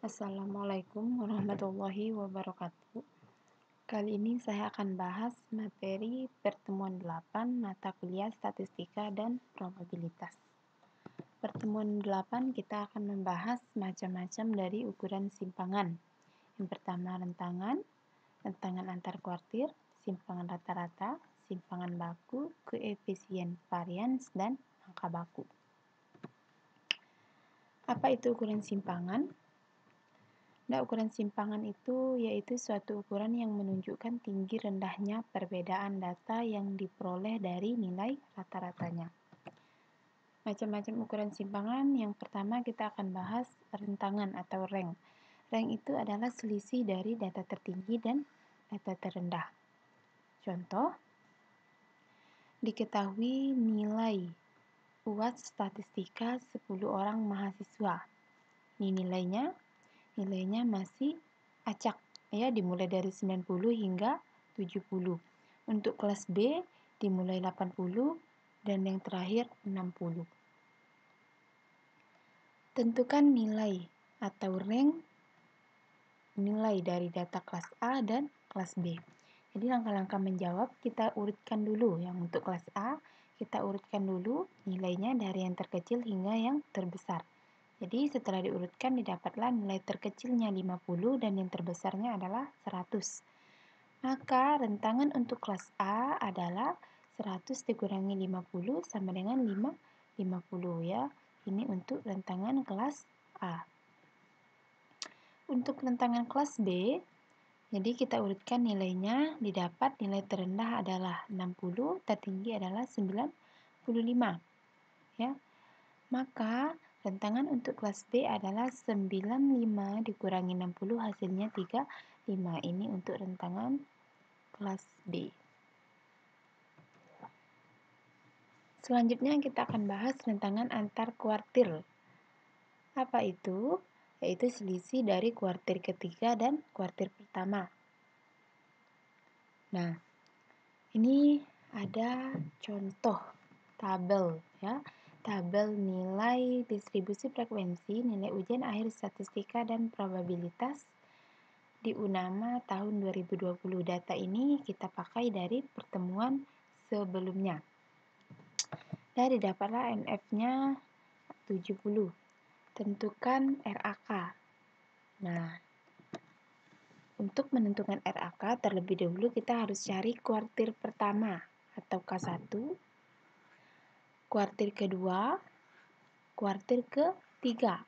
Assalamualaikum warahmatullahi wabarakatuh. Kali ini saya akan bahas materi pertemuan 8 mata kuliah statistika dan probabilitas. Pertemuan 8 kita akan membahas macam-macam dari ukuran simpangan. Yang pertama rentangan, rentangan antar kuartir, simpangan rata-rata, simpangan baku, koefisien varians, dan angka baku. Apa itu ukuran simpangan? Nah, ukuran simpangan itu yaitu suatu ukuran yang menunjukkan tinggi rendahnya perbedaan data yang diperoleh dari nilai rata-ratanya. Macam-macam ukuran simpangan, yang pertama kita akan bahas rentangan atau rank. Rank itu adalah selisih dari data tertinggi dan data terendah. Contoh, diketahui nilai UAS statistika 10 orang mahasiswa. Ini nilainya masih acak, ya, dimulai dari 90 hingga 70. Untuk kelas B dimulai 80 dan yang terakhir 60. Tentukan nilai atau rank nilai dari data kelas A dan kelas B. Jadi langkah-langkah menjawab kita urutkan dulu. Yang untuk kelas A kita urutkan dulu nilainya dari yang terkecil hingga yang terbesar. Jadi setelah diurutkan didapatlah nilai terkecilnya 50 dan yang terbesarnya adalah 100. Maka rentangan untuk kelas A adalah 100 dikurangi 50 sama dengan 50 ya. Ini untuk rentangan kelas A. Untuk rentangan kelas B, jadi kita urutkan nilainya, didapat nilai terendah adalah 60, tertinggi adalah 95. Ya. Maka rentangan untuk kelas B adalah 95 dikurangi 60 hasilnya 35. Ini untuk rentangan kelas B. Selanjutnya kita akan bahas rentangan antar kuartil. Apa itu? Yaitu selisih dari kuartil ketiga dan kuartil pertama. Nah, ini ada contoh tabel ya. Tabel nilai distribusi frekuensi, nilai ujian akhir statistika dan probabilitas di UNAMA tahun 2020. Data ini kita pakai dari pertemuan sebelumnya. Dan didapatlah NF-nya 70. Tentukan RAK. Nah, untuk menentukan RAK terlebih dahulu kita harus cari kuartil pertama atau K1, kuartil kedua, kuartil ketiga.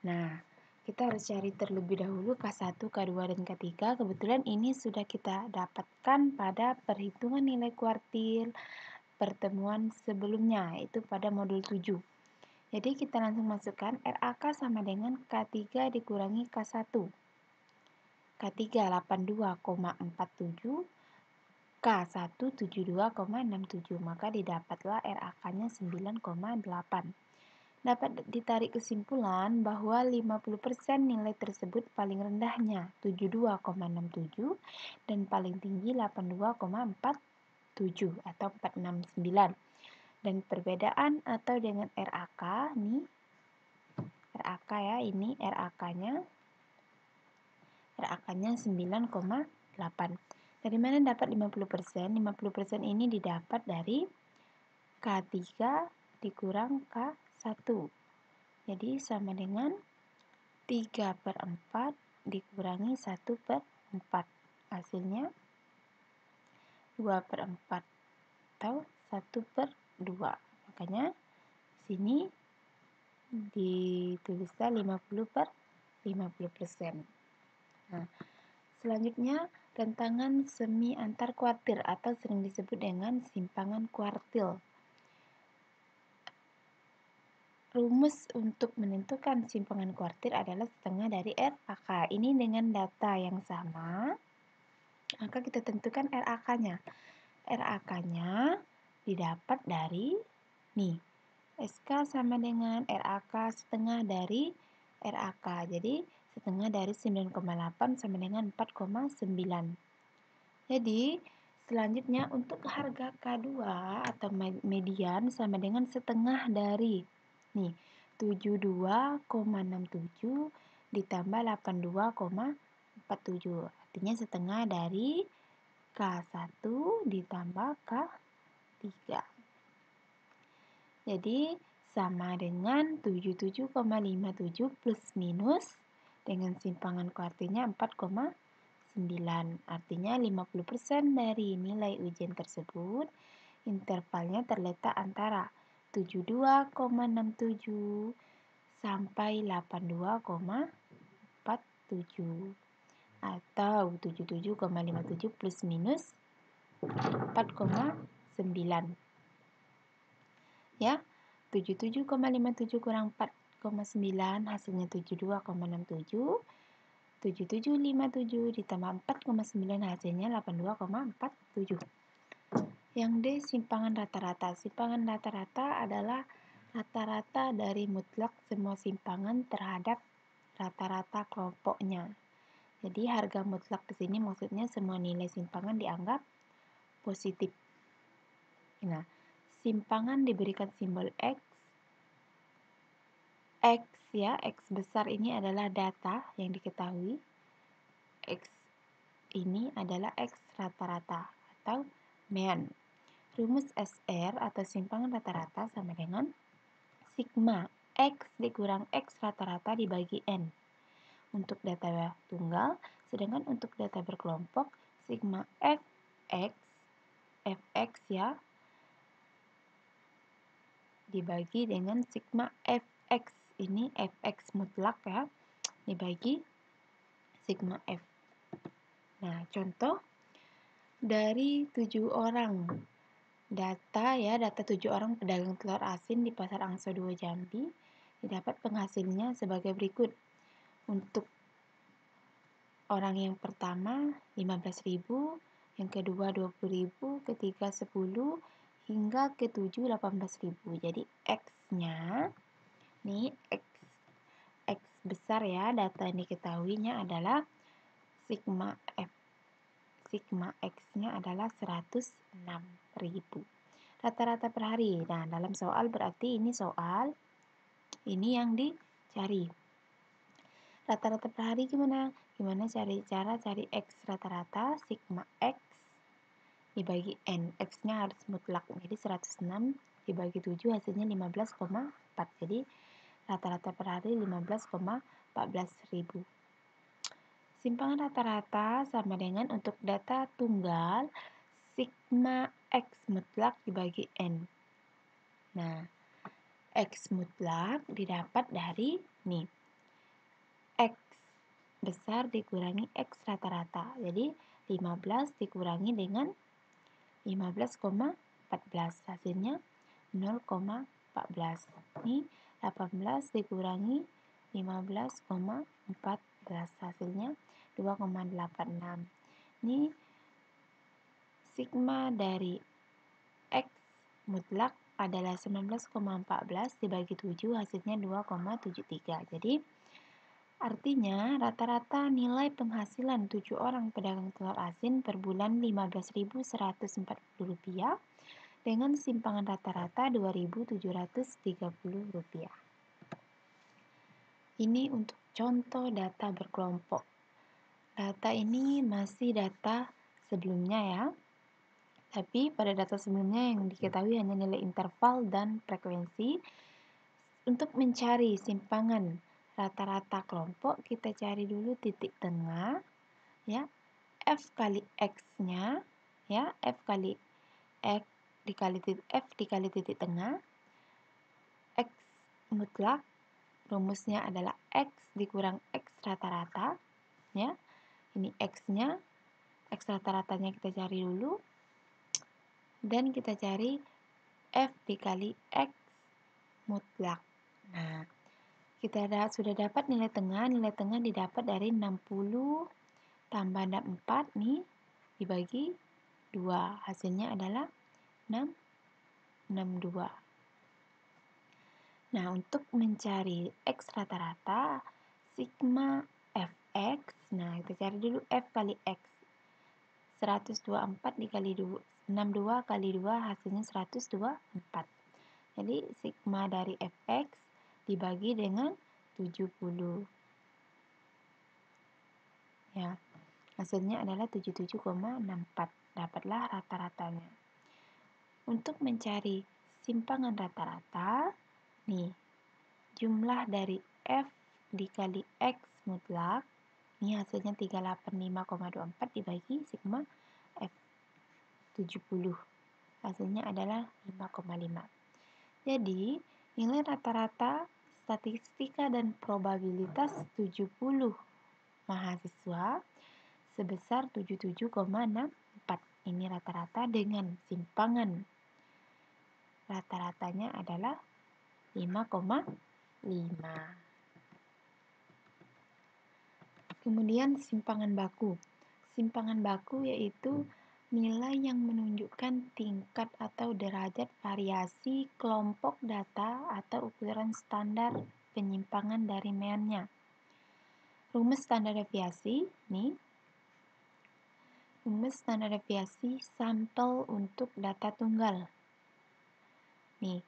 Nah, kita harus cari terlebih dahulu K1, K2, dan K3. Kebetulan ini sudah kita dapatkan pada perhitungan nilai kuartil pertemuan sebelumnya, yaitu pada modul 7. Jadi kita langsung masukkan RAK sama dengan K3 dikurangi K1. K3 82,47, K1 72,67. Maka didapatlah RAK-nya 9,8. Dapat ditarik kesimpulan bahwa 50% nilai tersebut paling rendahnya 72,67 dan paling tinggi 82,47 atau 469. Dan perbedaan atau dengan RAK nih, RAK ya, ini RAK-nya 9,8. Dari mana dapat 50%? 50% ini didapat dari K3 dikurang K1. Jadi sama dengan 3/4 dikurangi 1/4. Hasilnya 2/4 atau 1/2. Makanya sini dituliskan 50/50%. Nah, selanjutnya rentangan semi antar kuartil atau sering disebut dengan simpangan kuartil. Rumus untuk menentukan simpangan kuartil adalah setengah dari RAK. Ini dengan data yang sama, maka kita tentukan RAK-nya. RAK-nya didapat dari nih, SK sama dengan RAK setengah dari RAK. Jadi setengah dari 9,8 sama dengan 4,9. Jadi selanjutnya untuk harga K2 atau median sama dengan setengah dari 72,67 ditambah 82,47. Artinya setengah dari K1 ditambah K3. Jadi sama dengan 77,57 plus minus dengan simpangan kuartilnya 4,9. Artinya 50% dari nilai ujian tersebut intervalnya terletak antara 72,67 sampai 82,47 atau 77,57 plus minus 4,9. Ya, 77,57 kurang 4,9 hasilnya 72,67. 7757 ditambah 4,9 hasilnya 82,47. Yang D, simpangan rata-rata. Simpangan rata-rata adalah rata-rata dari mutlak semua simpangan terhadap rata-rata kelompoknya. Jadi harga mutlak di sini maksudnya semua nilai simpangan dianggap positif. Nah, simpangan diberikan simbol X. X ya, X besar ini adalah data yang diketahui. X ini adalah X rata-rata atau mean. Rumus SR atau simpangan rata-rata sama dengan sigma X dikurang X rata-rata dibagi N untuk data tunggal, sedangkan untuk data berkelompok sigma Fx ya dibagi dengan sigma Fx, ini Fx mutlak ya, dibagi sigma F. Nah, contoh dari 7 orang data 7 orang pedagang telur asin di Pasar Angsa 2 Jambi didapat penghasilnya sebagai berikut. Untuk orang yang pertama 15.000, yang kedua 20.000, ketiga 10, hingga ketujuh 18.000. Jadi X-nya nih X besar ya, data yang diketahuinya adalah sigma F. Sigma X-nya adalah 106.000. Rata-rata per hari. Nah, dalam soal berarti ini soal ini yang dicari. Rata-rata per hari gimana? Gimana cara cari X rata-rata? Sigma X dibagi N. X-nya harus mutlak. Jadi 106 dibagi 7 hasilnya 15,4. Jadi rata-rata per hari 15,14.000. Simpangan rata-rata sama dengan untuk data tunggal sigma X mutlak dibagi N. Nah, X mutlak didapat dari nih X besar dikurangi X rata-rata. Jadi 15 dikurangi dengan 15,14 hasilnya 0,14. Ini 18 dikurangi 15,14 hasilnya 2,86. Ini sigma dari X mutlak adalah 19,14 dibagi 7 hasilnya 2,73. Jadi artinya rata-rata nilai penghasilan 7 orang pedagang telur asin per bulan Rp15.140 dengan simpangan rata-rata Rp2.730. Ini untuk contoh data berkelompok. Data ini masih data sebelumnya ya. Tapi pada data sebelumnya yang diketahui hanya nilai interval dan frekuensi. Untuk mencari simpangan rata-rata kelompok, kita cari dulu titik tengah ya. F kali X-nya ya, F kali X dikali F dikali titik tengah. X mutlak rumusnya adalah X dikurang X rata-rata ya. Ini X-nya, X rata-ratanya kita cari dulu. Dan kita cari F dikali X mutlak. Nah, kita sudah dapat nilai tengah. Nilai tengah didapat dari 60 tambah 64 nih dibagi 2. Hasilnya adalah 62. Nah, untuk mencari X rata-rata sigma Fx, nah kita cari dulu F kali X. 124 dikali 62 kali 2 hasilnya 124. Jadi sigma dari Fx dibagi dengan 70. Ya, hasilnya adalah 77,64. Dapatlah rata-ratanya. Untuk mencari simpangan rata-rata, nih, jumlah dari F dikali X mutlak, ini hasilnya 385,24 dibagi sigma F 70. Hasilnya adalah 5,5. Jadi, nilai rata-rata statistika dan probabilitas 70 mahasiswa sebesar 77,64. Ini rata-rata dengan simpangan rata-ratanya adalah 5,5. Kemudian simpangan baku. Simpangan baku yaitu nilai yang menunjukkan tingkat atau derajat variasi kelompok data atau ukuran standar penyimpangan dari meannya. Rumus standar deviasi, nih. Rumus standar deviasi sampel untuk data tunggal. Nih,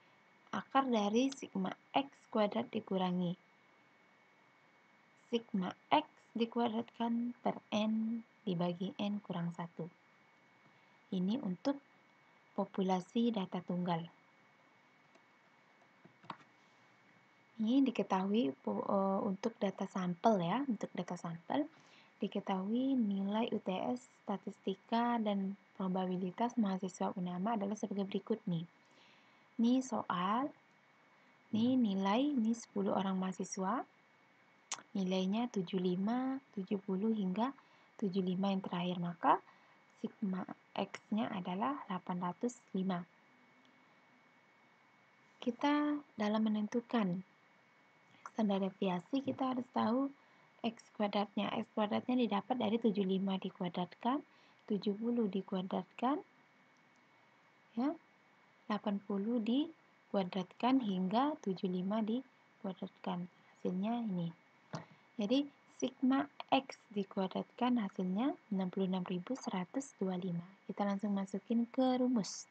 akar dari sigma X kuadrat dikurangi sigma X dikuadratkan per N dibagi N kurang 1. Ini untuk populasi data tunggal. Ini diketahui untuk data sampel ya, untuk data sampel diketahui nilai UTS statistika dan probabilitas mahasiswa UNAMA adalah sebagai berikut nih. Ini soal, ini nilai, ini 10 orang mahasiswa, nilainya 75, 70 hingga 75 yang terakhir, maka sigma X-nya adalah 805. Kita dalam menentukan standar deviasi, kita harus tahu X kuadratnya. X kuadratnya didapat dari 75 dikuadratkan, 70 dikuadratkan, ya, 80 dikuadratkan hingga 75 dikuadratkan. Hasilnya ini. Jadi sigma X dikuadratkan hasilnya 66.125. Kita langsung masukin ke rumus.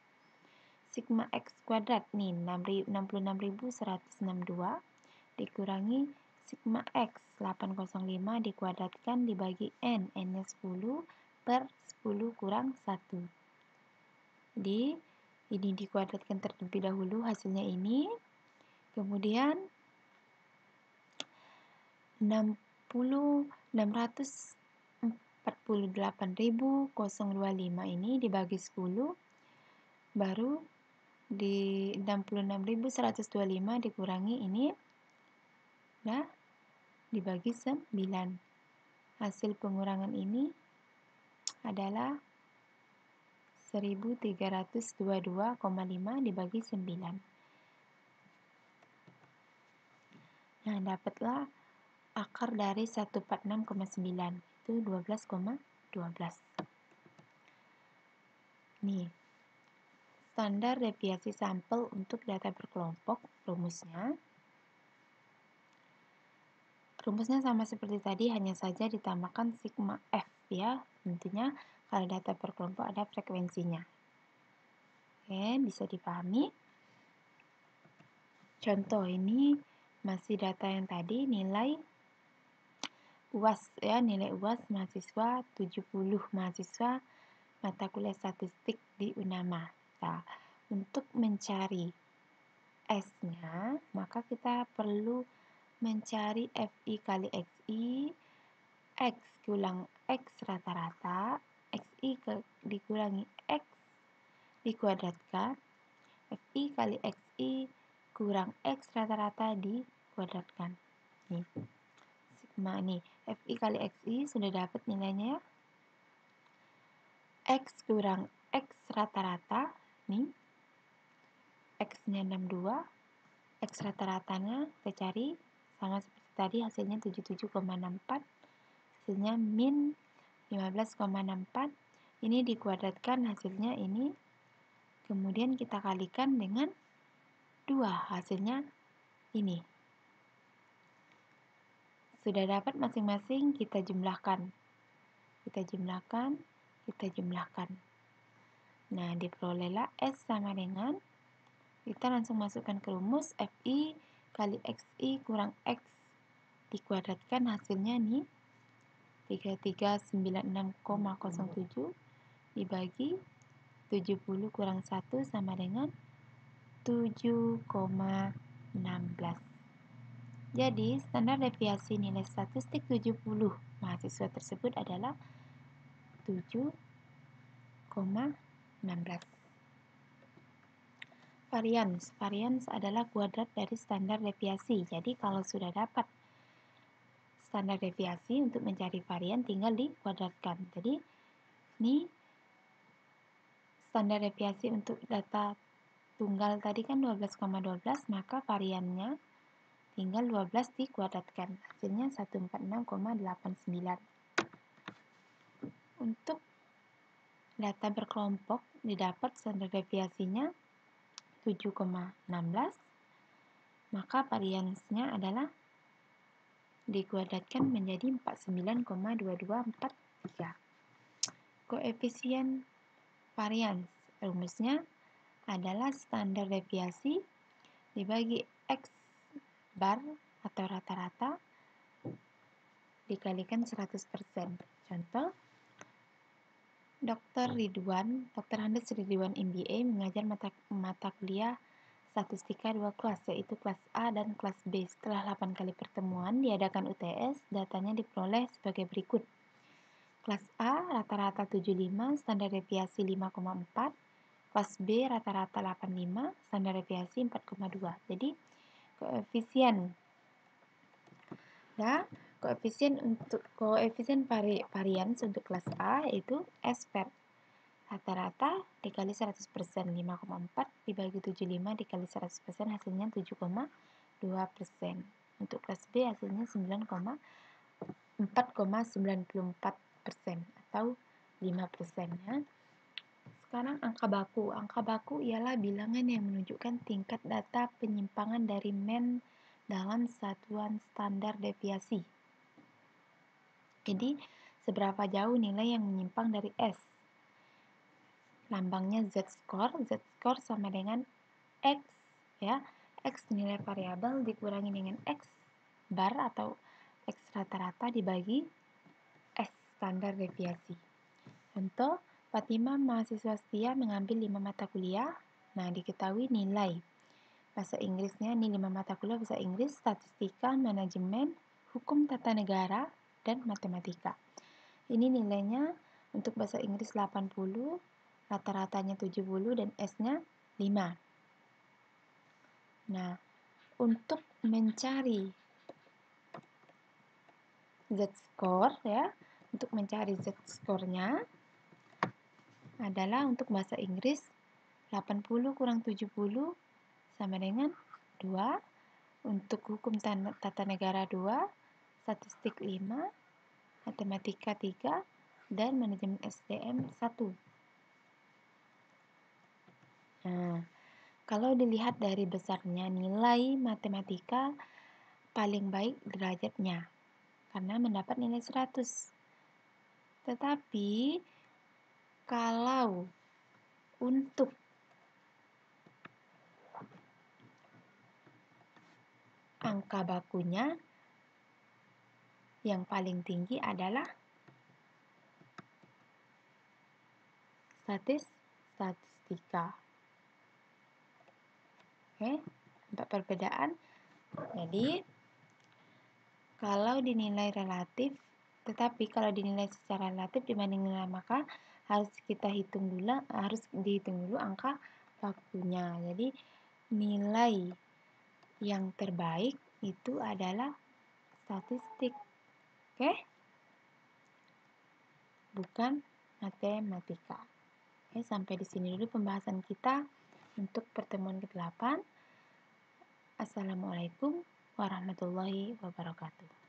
Sigma X kuadrat nih 66.162 dikurangi sigma X 805 dikuadratkan dibagi N. N-nya 10 per 10 kurang 1. Jadi ini dikuadratkan terlebih dahulu, hasilnya ini. Kemudian 648.025 ini dibagi 10, baru di 66.125 dikurangi ini, nah, dibagi 9. Hasil pengurangan ini adalah 1322,5 dibagi 9. Nah, dapatlah akar dari 146,9 itu 12,12. Nih, standar deviasi sampel untuk data berkelompok, rumusnya sama seperti tadi, hanya saja ditambahkan sigma F ya. Tentunya kalau data berkelompok ada frekuensinya. Oke, bisa dipahami. Contoh ini masih data yang tadi, nilai UAS ya, nilai UAS mahasiswa 70 mahasiswa mata kuliah statistik di UNAMA. Nah, untuk mencari S-nya, maka kita perlu mencari FI kali XI, X kulang X rata-rata, XI dikurangi X dikuadratkan, FI kali XI kurang X rata-rata dikuadratkan. Nih, sigma nih, FI kali XI sudah dapat nilainya ya. X kurang X rata-rata, nih, X-nya 62, X rata-ratanya kita cari, sama seperti tadi hasilnya 77,64, hasilnya min 15,64, ini dikuadratkan hasilnya ini, kemudian kita kalikan dengan 2, hasilnya ini. Sudah dapat masing-masing, kita jumlahkan. Nah, diperolehlah S sama dengan, kita langsung masukkan ke rumus FI kali XI kurang X dikuadratkan, hasilnya nih 3396,07 dibagi 70 kurang 1 sama dengan 7,16. Jadi, standar deviasi nilai statistik 70 mahasiswa tersebut adalah 7,16. Varians. Varians adalah kuadrat dari standar deviasi. Jadi, kalau sudah dapat standar deviasi, untuk mencari varian tinggal dikuadratkan. Jadi, ini standar deviasi untuk data tunggal tadi kan 12,12, maka variannya tinggal 12 dikuadratkan. Hasilnya 146,89. Untuk data berkelompok didapat standar deviasinya 7,16, maka variansnya adalah dikuadratkan menjadi 49,2243. Koefisien varians, rumusnya adalah standar deviasi dibagi X bar atau rata-rata dikalikan 100%. Contoh, Dr. Handes Ridwan MBA mengajar mata kuliah statistika 2 kelas, yaitu kelas A dan kelas B. Setelah 8 kali pertemuan diadakan UTS, datanya diperoleh sebagai berikut. Kelas A rata-rata 75, standar deviasi 5,4. Kelas B rata-rata 85, standar deviasi 4,2. Jadi, koefisien varians untuk kelas A yaitu S per rata-rata dikali 100%, 5,4 dibagi 75 dikali 100% hasilnya 7,2%. Untuk kelas B hasilnya 4,94% atau 5% ya. Sekarang angka baku. Angka baku ialah bilangan yang menunjukkan tingkat data penyimpangan dari mean dalam satuan standar deviasi. Jadi, seberapa jauh nilai yang menyimpang dari S. Lambangnya Z-score. Z-score sama dengan X, ya. X nilai variabel dikurangi dengan X bar atau X rata-rata dibagi S standar deviasi. Contoh, Fatimah mahasiswa setia mengambil 5 mata kuliah. Nah, diketahui nilai bahasa Inggrisnya, ini 5 mata kuliah bahasa Inggris, statistika, manajemen, hukum tata negara, dan matematika. Ini nilainya untuk bahasa Inggris 80, rata-ratanya 70, dan S-nya 5. Nah, untuk mencari Z-score ya, untuk mencari Z-score-nya adalah untuk bahasa Inggris 80 kurang 70 sama dengan 2, untuk hukum tata negara 2, statistik 5, matematika 3, dan manajemen SDM 1. Nah, kalau dilihat dari besarnya, nilai matematika paling baik derajatnya karena mendapat nilai 100. Tetapi kalau untuk angka bakunya yang paling tinggi adalah statistika. Oke, untuk perbedaan. Jadi, kalau dinilai relatif, tetapi kalau dinilai secara relatif dibanding nilai, maka harus dihitung dulu angka bakunya. Jadi, nilai yang terbaik itu adalah statistik. Oke? Bukan matematika. Oke, sampai di sini dulu pembahasan kita untuk pertemuan ke-8. Assalamualaikum warahmatullahi wabarakatuh.